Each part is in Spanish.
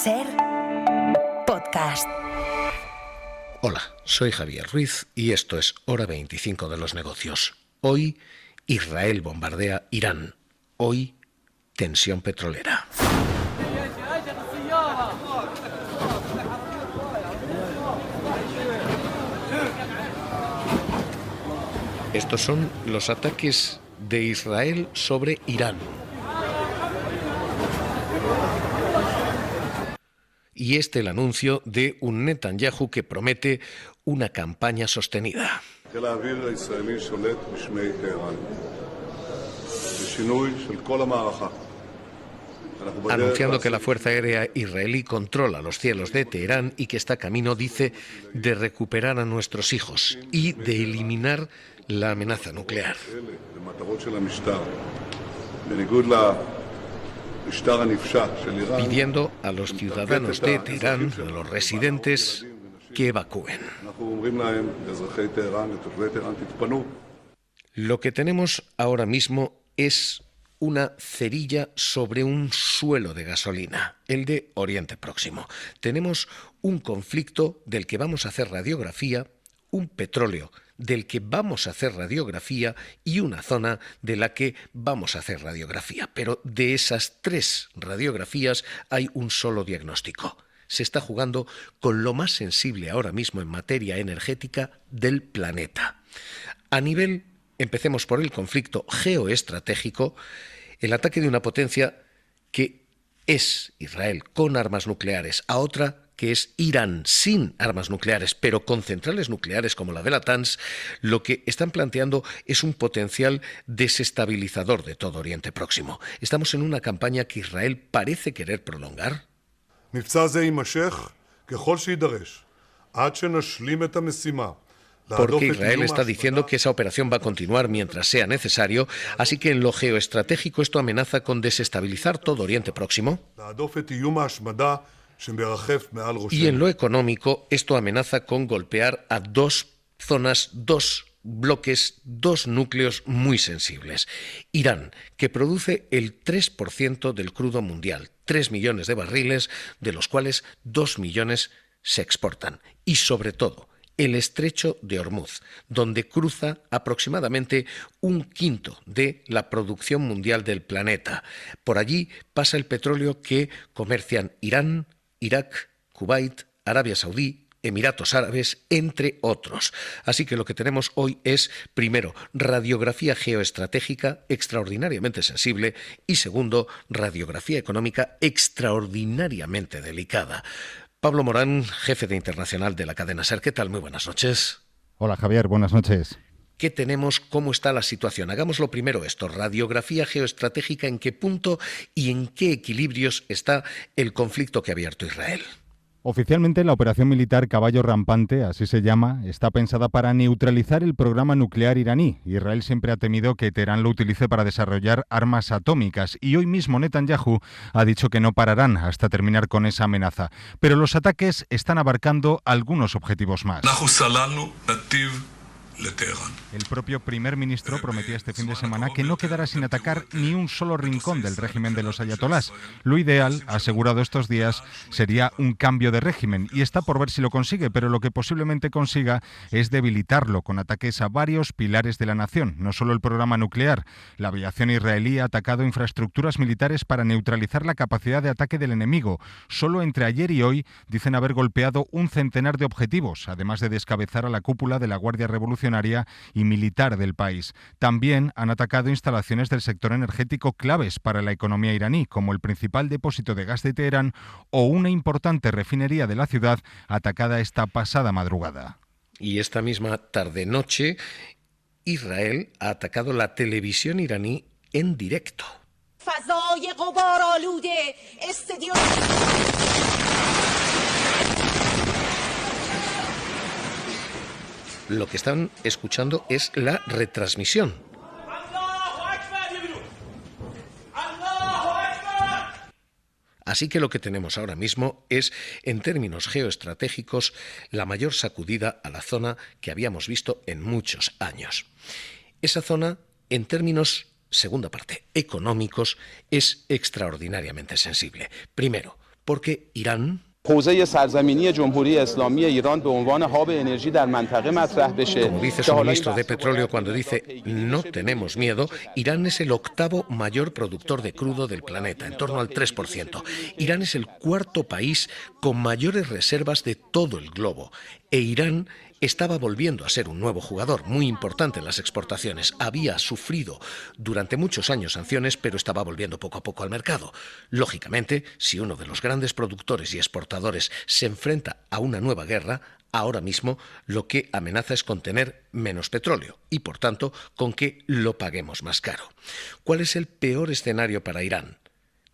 Ser podcast. Hola, soy Javier Ruiz y esto es Hora 25 de los negocios. Hoy, Israel bombardea Irán. Hoy, tensión petrolera. Estos son los ataques de Israel sobre Irán. Y el anuncio de un Netanyahu que promete una campaña sostenida. Anunciando que la Fuerza Aérea israelí controla los cielos de Teherán y que está camino, dice, de recuperar a nuestros hijos y de eliminar la amenaza nuclear. Pidiendo a los ciudadanos de Teherán, a los residentes, que evacúen. Lo que tenemos ahora mismo es una cerilla sobre un suelo de gasolina, el de Oriente Próximo. Tenemos un conflicto del que vamos a hacer radiografía, un petróleo del que vamos a hacer radiografía y una zona de la que vamos a hacer radiografía. Pero de esas tres radiografías hay un solo diagnóstico. Se está jugando con lo más sensible ahora mismo en materia energética del planeta. A nivel, empecemos por el conflicto geoestratégico, el ataque de una potencia que es Israel con armas nucleares a otra que es Irán sin armas nucleares, pero con centrales nucleares como la de Natanz, lo que están planteando es un potencial desestabilizador de todo Oriente Próximo. ¿Estamos en una campaña que Israel parece querer prolongar? Porque Israel está diciendo que esa operación va a continuar mientras sea necesario, así que en lo geoestratégico esto amenaza con desestabilizar todo Oriente Próximo. Y en lo económico, esto amenaza con golpear a dos zonas, dos bloques, dos núcleos muy sensibles. Irán, que produce el 3% del crudo mundial, 3 millones de barriles, de los cuales 2 millones se exportan. Y sobre todo, el estrecho de Hormuz, donde cruza aproximadamente un quinto de la producción mundial del planeta. Por allí pasa el petróleo que comercian Irán, Irak, Kuwait, Arabia Saudí, Emiratos Árabes, entre otros. Así que lo que tenemos hoy es, primero, radiografía geoestratégica extraordinariamente sensible y, segundo, radiografía económica extraordinariamente delicada. Pablo Morán, jefe de internacional de la cadena SER. ¿Qué tal? Muy buenas noches. Hola Javier, buenas noches. ¿Qué tenemos? ¿Cómo está la situación? Hagámoslo primero esto, radiografía geoestratégica, ¿en qué punto y en qué equilibrios está el conflicto que ha abierto Israel? Oficialmente, la operación militar Caballo Rampante, así se llama, está pensada para neutralizar el programa nuclear iraní. Israel siempre ha temido que Teherán lo utilice para desarrollar armas atómicas y hoy mismo Netanyahu ha dicho que no pararán hasta terminar con esa amenaza. Pero los ataques están abarcando algunos objetivos más. El propio primer ministro prometía este fin de semana que no quedará sin atacar ni un solo rincón del régimen de los ayatolás. Lo ideal, ha asegurado estos días, sería un cambio de régimen y está por ver si lo consigue, pero lo que posiblemente consiga es debilitarlo con ataques a varios pilares de la nación, no solo el programa nuclear. La aviación israelí ha atacado infraestructuras militares para neutralizar la capacidad de ataque del enemigo. Solo entre ayer y hoy dicen haber golpeado un centenar de objetivos, además de descabezar a la cúpula de la Guardia Revolucionaria y militar del país. También han atacado instalaciones del sector energético claves para la economía iraní, como el principal depósito de gas de Teherán o una importante refinería de la ciudad atacada esta pasada madrugada. Y esta misma tarde-noche, Israel ha atacado la televisión iraní en directo. Lo que están escuchando es la retransmisión. Así que lo que tenemos ahora mismo es, en términos geoestratégicos, la mayor sacudida a la zona que habíamos visto en muchos años. Esa zona, en términos, segunda parte, económicos, es extraordinariamente sensible. Primero, porque Irán, como dice su ministro de Petróleo cuando dice no tenemos miedo, Irán es el octavo mayor productor de crudo del planeta, en torno al 3%. Irán es el cuarto país con mayores reservas de todo el globo. E Irán estaba volviendo a ser un nuevo jugador muy importante en las exportaciones. Había sufrido durante muchos años sanciones, pero estaba volviendo poco a poco al mercado. Lógicamente, si uno de los grandes productores y exportadores se enfrenta a una nueva guerra, ahora mismo lo que amenaza es con tener menos petróleo y, por tanto, con que lo paguemos más caro. ¿Cuál es el peor escenario para Irán?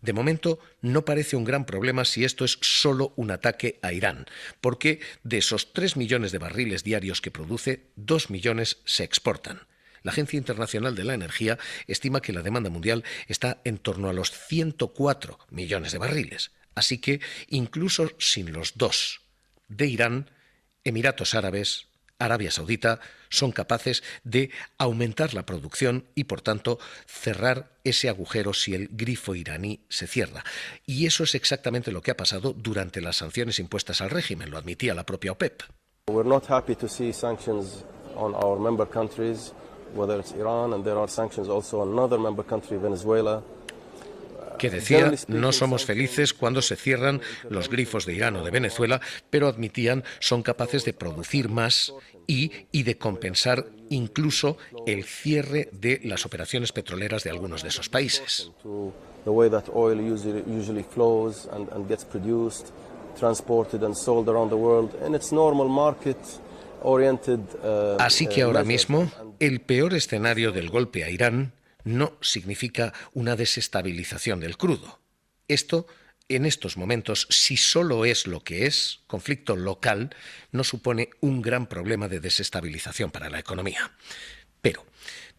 De momento, no parece un gran problema si esto es solo un ataque a Irán, porque de esos 3 millones de barriles diarios que produce, 2 millones se exportan. La Agencia Internacional de la Energía estima que la demanda mundial está en torno a los 104 millones de barriles. Así que, incluso sin los 2 de Irán, Emiratos Árabes, Arabia Saudita son capaces de aumentar la producción y, por tanto, cerrar ese agujero si el grifo iraní se cierra. Y eso es exactamente lo que ha pasado durante las sanciones impuestas al régimen, lo admitía la propia OPEP. We're not happy to see sanctions on our member countries, whether it's Iran, and there are sanctions also on another member country, Venezuela. Que decía, no somos felices cuando se cierran los grifos de Irán o de Venezuela, pero admitían son capaces de producir más y de compensar incluso el cierre de las operaciones petroleras de algunos de esos países. Así que ahora mismo, el peor escenario del golpe a Irán no significa una desestabilización del crudo. Esto, en estos momentos, si solo es lo que es, conflicto local, no supone un gran problema de desestabilización para la economía.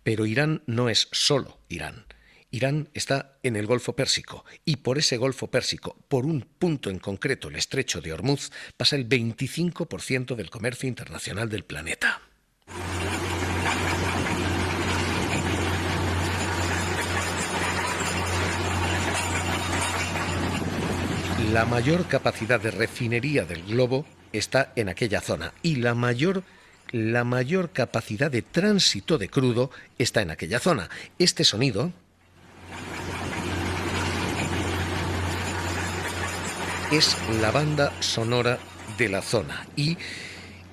Pero Irán no es solo Irán. Irán está en el Golfo Pérsico y por ese Golfo Pérsico, por un punto en concreto, el Estrecho de Hormuz, pasa el 25% del comercio internacional del planeta. La mayor capacidad de refinería del globo está en aquella zona y la mayor capacidad de tránsito de crudo está en aquella zona. Este sonido es la banda sonora de la zona y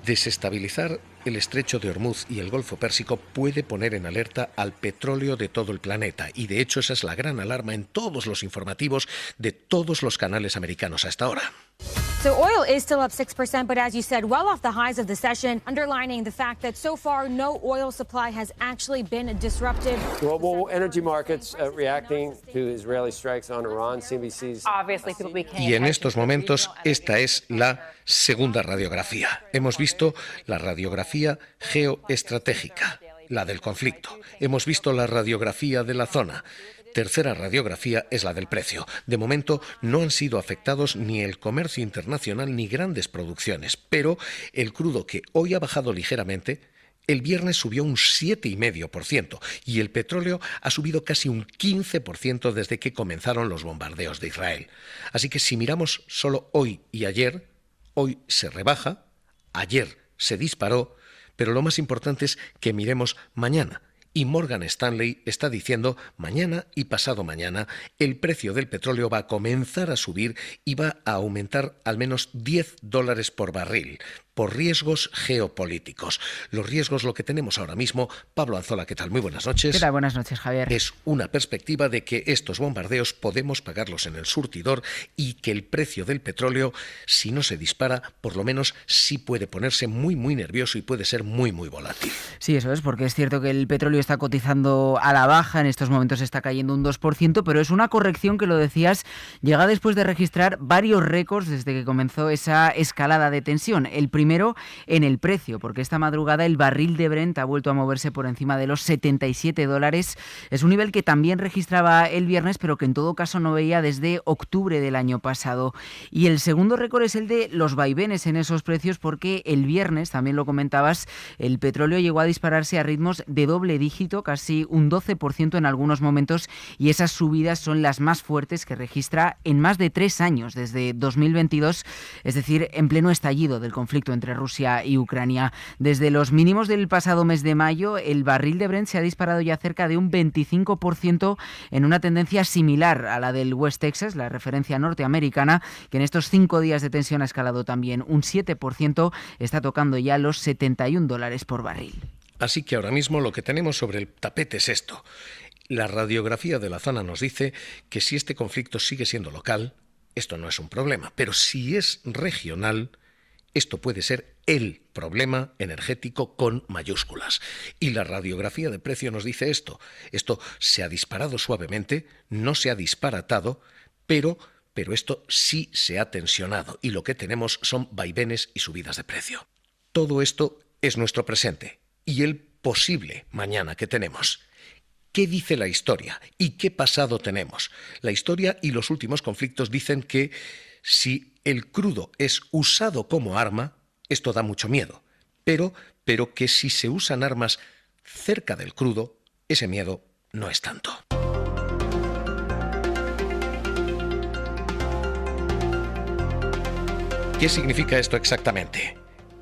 desestabilizar el Estrecho de Hormuz y el Golfo Pérsico puede poner en alerta al petróleo de todo el planeta y de hecho esa es la gran alarma en todos los informativos de todos los canales americanos hasta ahora. So oil is still up 6%, but as you said, well off the highs of the session, underlining the fact that so far no oil supply has actually been disrupted. Global energy markets reacting to Israeli strikes on Iran, CNBC's. Obviously, people became. Y en estos momentos esta es la segunda radiografía. Hemos visto la radiografía geoestratégica, la del conflicto. Hemos visto la radiografía de la zona. Tercera radiografía es la del precio. De momento no han sido afectados ni el comercio internacional ni grandes producciones, pero el crudo, que hoy ha bajado ligeramente, el viernes subió un 7,5% y el petróleo ha subido casi un 15% desde que comenzaron los bombardeos de Israel. Así que si miramos solo hoy y ayer, hoy se rebaja, ayer se disparó, pero lo más importante es que miremos mañana. Y Morgan Stanley está diciendo mañana y pasado mañana el precio del petróleo va a comenzar a subir y va a aumentar al menos $10 por barril por riesgos geopolíticos. Los riesgos, lo que tenemos ahora mismo. Pablo Anzola, ¿qué tal? Muy buenas noches. ¿Qué tal? Buenas noches, Javier. Es una perspectiva de que estos bombardeos podemos pagarlos en el surtidor y que el precio del petróleo, si no se dispara, por lo menos sí puede ponerse muy, muy nervioso y puede ser muy, muy volátil. Sí, eso es, porque es cierto que el petróleo está cotizando a la baja, en estos momentos está cayendo un 2%, pero es una corrección que, lo decías, llega después de registrar varios récords desde que comenzó esa escalada de tensión. El primero Primero, en el precio, porque esta madrugada el barril de Brent ha vuelto a moverse por encima de los $77. Es un nivel que también registraba el viernes, pero que en todo caso no veía desde octubre del año pasado. Y el segundo récord es el de los vaivenes en esos precios, porque el viernes, también lo comentabas, el petróleo llegó a dispararse a ritmos de doble dígito, casi un 12% en algunos momentos, y esas subidas son las más fuertes que registra en más de 3 años, desde 2022, es decir, en pleno estallido del conflicto entre Rusia y Ucrania. Desde los mínimos del pasado mes de mayo, el barril de Brent se ha disparado ya cerca de un 25% en una tendencia similar a la del West Texas, la referencia norteamericana, que en estos 5 días de tensión ha escalado también un 7%, está tocando ya los $71 por barril. Así que ahora mismo lo que tenemos sobre el tapete es esto. La radiografía de la zona nos dice que si este conflicto sigue siendo local, esto no es un problema, pero si es regional, esto puede ser el problema energético con mayúsculas. Y la radiografía de precio nos dice esto. Esto se ha disparado suavemente, no se ha disparatado, pero esto sí se ha tensionado y lo que tenemos son vaivenes y subidas de precio. Todo esto es nuestro presente y el posible mañana que tenemos. ¿Qué dice la historia y qué pasado tenemos? La historia y los últimos conflictos dicen que si el crudo es usado como arma, esto da mucho miedo, pero que si se usan armas cerca del crudo, ese miedo no es tanto. ¿Qué significa esto exactamente?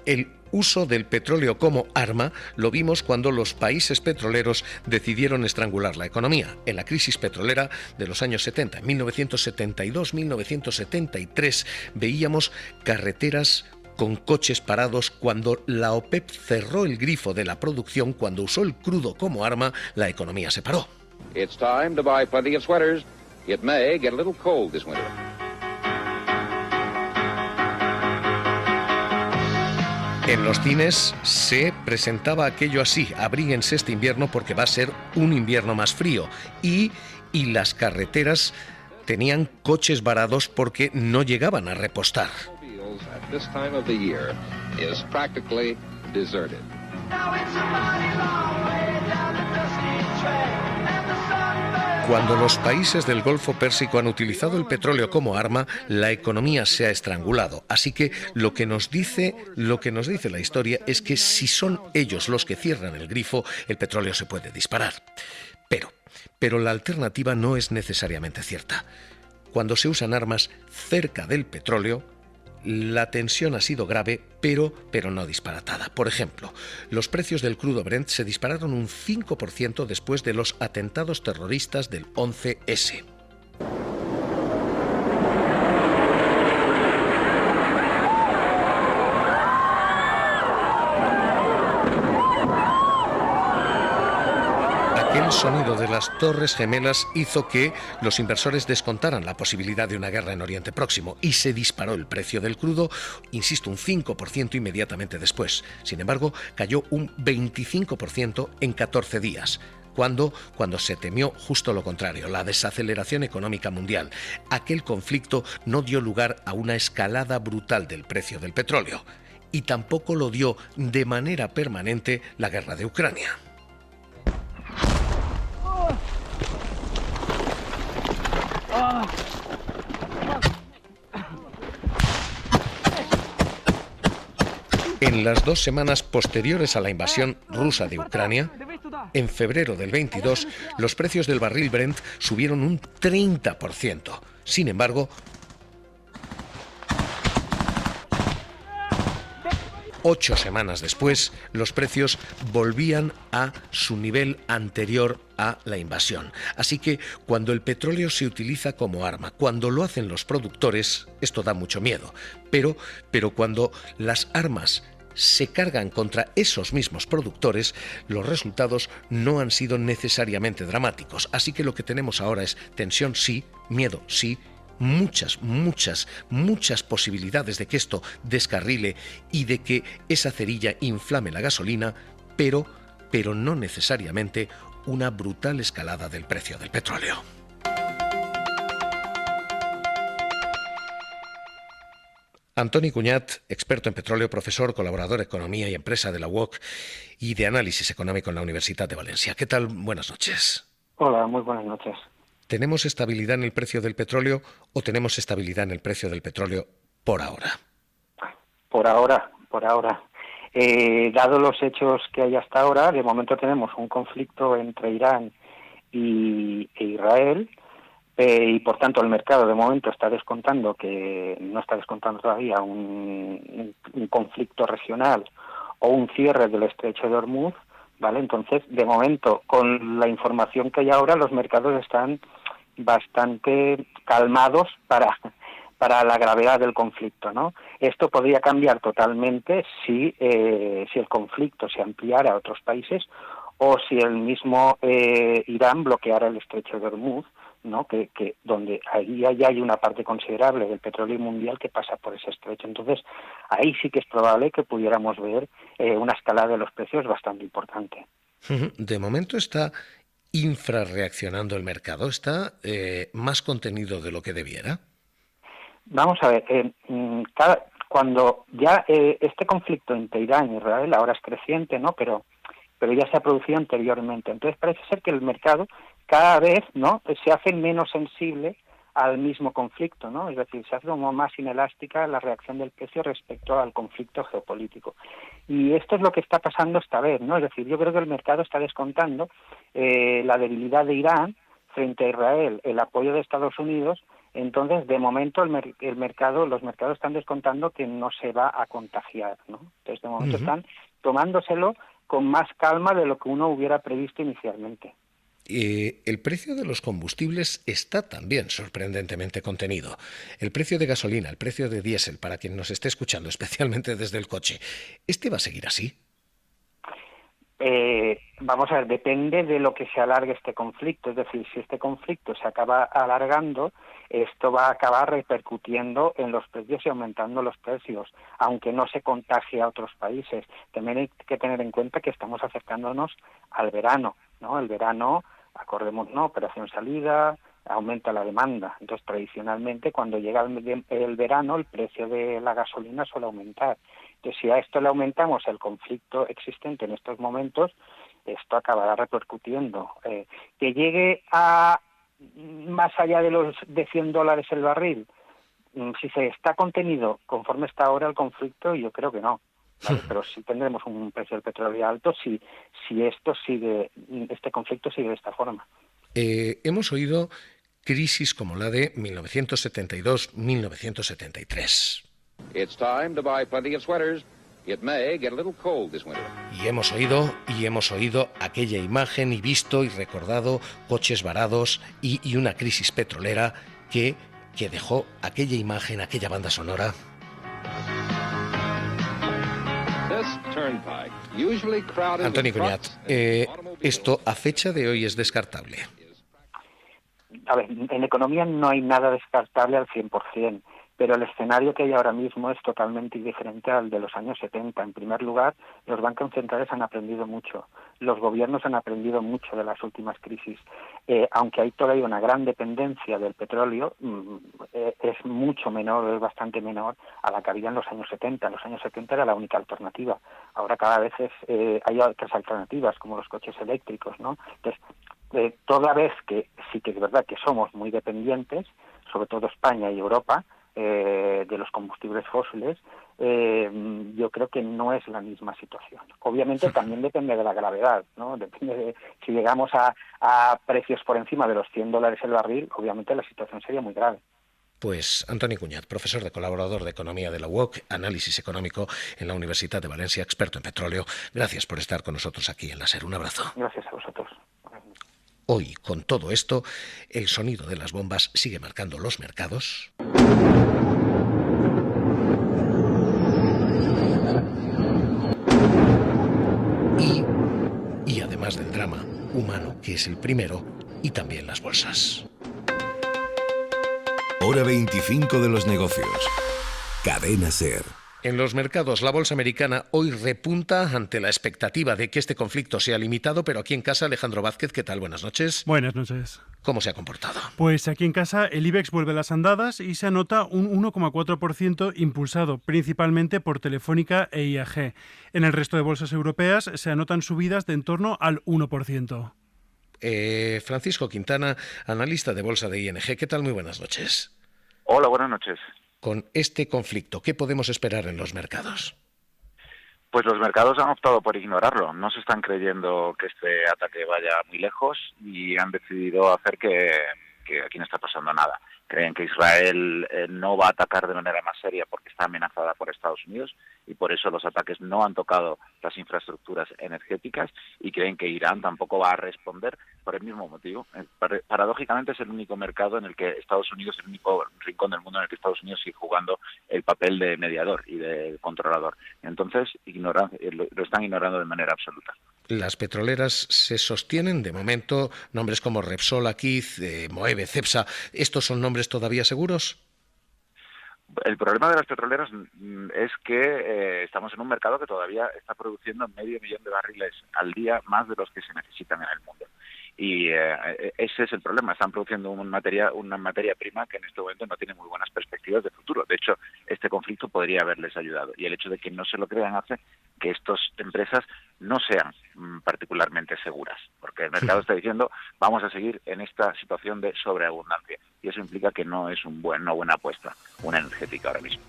El uso del petróleo como arma lo vimos cuando los países petroleros decidieron estrangular la economía. En la crisis petrolera de los años 70, en 1972-1973, veíamos carreteras con coches parados cuando la OPEP cerró el grifo de la producción, cuando usó el crudo como arma, la economía se paró. It's time to buy plenty of sweaters. It may get a little cold this winter. En los cines se presentaba aquello así: abríguense este invierno porque va a ser un invierno más frío. Y las carreteras tenían coches varados porque no llegaban a repostar. Cuando los países del Golfo Pérsico han utilizado el petróleo como arma, la economía se ha estrangulado. Así que lo que nos dice la historia es que si son ellos los que cierran el grifo, el petróleo se puede disparar. Pero la alternativa no es necesariamente cierta. Cuando se usan armas cerca del petróleo, la tensión ha sido grave, pero no disparatada. Por ejemplo, los precios del crudo Brent se dispararon un 5% después de los atentados terroristas del 11S. El sonido de las Torres Gemelas hizo que los inversores descontaran la posibilidad de una guerra en Oriente Próximo y se disparó el precio del crudo, insisto, un 5% inmediatamente después. Sin embargo, cayó un 25% en 14 días. Cuando se temió justo lo contrario, la desaceleración económica mundial. Aquel conflicto no dio lugar a una escalada brutal del precio del petróleo y tampoco lo dio de manera permanente la guerra de Ucrania. En las 2 semanas posteriores a la invasión rusa de Ucrania, en febrero del 22, los precios del barril Brent subieron un 30%. Sin embargo, 8 semanas después, los precios volvían a su nivel anterior a la invasión. Así que cuando el petróleo se utiliza como arma, cuando lo hacen los productores, esto da mucho miedo. Pero cuando las armas se cargan contra esos mismos productores, los resultados no han sido necesariamente dramáticos. Así que lo que tenemos ahora es tensión sí, miedo sí, muchas posibilidades de que esto descarrile y de que esa cerilla inflame la gasolina, pero no necesariamente una brutal escalada del precio del petróleo. Antoni Cuñat, experto en petróleo, profesor, colaborador de Economía y Empresa de la UOC y de Análisis Económico en la Universidad de Valencia. ¿Qué tal? Buenas noches. Hola, muy buenas noches. ¿Tenemos estabilidad en el precio del petróleo o tenemos estabilidad en el precio del petróleo por ahora? Por ahora. Dado los hechos que hay hasta ahora, de momento tenemos un conflicto entre Irán e Israel, y por tanto el mercado de momento no está descontando todavía un conflicto regional o un cierre del estrecho de Hormuz, ¿vale? Entonces, de momento, con la información que hay ahora, los mercados están bastante calmados para la gravedad del conflicto, ¿no? Esto podría cambiar totalmente si el conflicto se ampliara a otros países o si el mismo Irán bloqueara el estrecho de Hormuz, ¿no? Que donde ahí hay una parte considerable del petróleo mundial que pasa por ese estrecho. Entonces, ahí sí que es probable que pudiéramos ver una escalada de los precios bastante importante. De momento está infrarreaccionando el mercado, está más contenido de lo que debiera. Vamos a ver, cuando ya este conflicto entre Irán y Israel ahora es creciente, ¿no? Pero ya se ha producido anteriormente. Entonces parece ser que el mercado cada vez, ¿no?, se hace menos sensible al mismo conflicto, ¿no? Es decir, se hace como más inelástica la reacción del precio respecto al conflicto geopolítico. Y esto es lo que está pasando esta vez, ¿no? Es decir, yo creo que el mercado está descontando la debilidad de Irán frente a Israel, el apoyo de Estados Unidos. Entonces, de momento, los mercados están descontando que no se va a contagiar, ¿no? Entonces, de momento están tomándoselo con más calma de lo que uno hubiera previsto inicialmente. El precio de los combustibles está también sorprendentemente contenido. El precio de gasolina, el precio de diésel, para quien nos esté escuchando, especialmente desde el coche, ¿este va a seguir así? Vamos a ver, depende de lo que se alargue este conflicto. Es decir, si este conflicto se acaba alargando, esto va a acabar repercutiendo en los precios y aumentando los precios, aunque no se contagie a otros países. También hay que tener en cuenta que estamos acercándonos al verano, ¿no? El verano, acordémonos, ¿no?, operación salida, aumenta la demanda. Entonces, tradicionalmente, cuando llega el verano, el precio de la gasolina suele aumentar. Entonces, si a esto le aumentamos el conflicto existente en estos momentos, esto acabará repercutiendo. Que llegue a más allá de $100 el barril, si se está contenido conforme está ahora el conflicto, yo creo que no, ¿vale? Pero sí tendremos un precio del petróleo alto si este conflicto sigue de esta forma. Hemos oído crisis como la de 1972-1973. It's time to buy plenty of sweaters. It may get a little cold this winter. Y hemos oído aquella imagen y visto y recordado coches varados y una crisis petrolera que dejó aquella imagen, aquella banda sonora. Antoni Cuñat, ¿esto a fecha de hoy es descartable? A ver, en economía no hay nada descartable al 100%. Pero el escenario que hay ahora mismo es totalmente diferente al de los años 70. En primer lugar, los bancos centrales han aprendido mucho, los gobiernos han aprendido mucho de las últimas crisis. Aunque hay todavía una gran dependencia del petróleo, es mucho menor, es bastante menor a la que había en los años 70. En los años 70 era la única alternativa. Ahora cada vez hay otras alternativas, como los coches eléctricos, ¿no? Entonces, toda vez que sí que es verdad que somos muy dependientes, sobre todo España y Europa, de los combustibles fósiles, yo creo que no es la misma situación. Obviamente también depende de la gravedad, ¿no? Depende de si llegamos a precios por encima de los $100 el barril, obviamente la situación sería muy grave. Pues Antoni Cuñat, profesor de colaborador de Economía de la UOC, Análisis Económico en la Universidad de Valencia, experto en petróleo. Gracias por estar con nosotros aquí en la SER. Un abrazo. Gracias a vosotros. Hoy, con todo esto, el sonido de las bombas sigue marcando los mercados. Y además del drama humano, que es el primero, y también las bolsas. Hora 25 de los negocios. Cadena SER. En los mercados, la bolsa americana hoy repunta ante la expectativa de que este conflicto sea limitado, pero aquí en casa, Alejandro Vázquez, ¿qué tal? Buenas noches. Buenas noches. ¿Cómo se ha comportado? Pues aquí en casa el IBEX vuelve a las andadas y se anota un 1,4% impulsado principalmente por Telefónica e IAG. En el resto de bolsas europeas se anotan subidas de en torno al 1%. Francisco Quintana, analista de bolsa de ING. ¿Qué tal? Muy buenas noches. Hola, buenas noches. Con este conflicto, ¿qué podemos esperar en los mercados? Pues los mercados han optado por ignorarlo. No se están creyendo que este ataque vaya muy lejos y han decidido hacer que aquí no está pasando nada. Creen que Israel no va a atacar de manera más seria porque está amenazada por Estados Unidos y por eso los ataques no han tocado las infraestructuras energéticas y creen que Irán tampoco va a responder por el mismo motivo. Paradójicamente es el único mercado en el que Estados Unidos, el único rincón del mundo en el que Estados Unidos sigue jugando el papel de mediador y de controlador. Entonces lo están ignorando de manera absoluta. Las petroleras se sostienen, de momento, nombres como Repsol, Aquiz, Moeve, Cepsa, ¿estos son nombres todavía seguros? El problema de las petroleras es que estamos en un mercado que todavía está produciendo 500.000 de barriles al día, más de los que se necesitan en el mundo. Y ese es el problema. Están produciendo una materia prima que en este momento no tiene muy buenas perspectivas de futuro. De hecho, este conflicto podría haberles ayudado. Y el hecho de que no se lo crean hace que estas empresas no sean particularmente seguras. Porque el mercado está diciendo, vamos a seguir en esta situación de sobreabundancia. Y eso implica que no es una buena apuesta, una energética ahora mismo.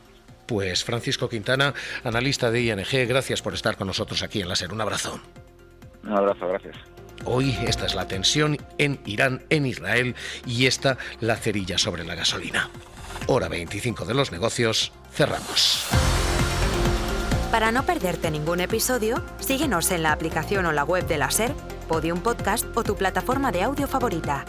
Pues Francisco Quintana, analista de ING, gracias por estar con nosotros aquí en la SER. Un abrazo. Un abrazo, gracias. Hoy esta es la tensión en Irán, en Israel, y esta la cerilla sobre la gasolina. Hora 25 de los negocios, cerramos. Para no perderte ningún episodio, síguenos en la aplicación o la web de la SER, Podium Podcast o tu plataforma de audio favorita.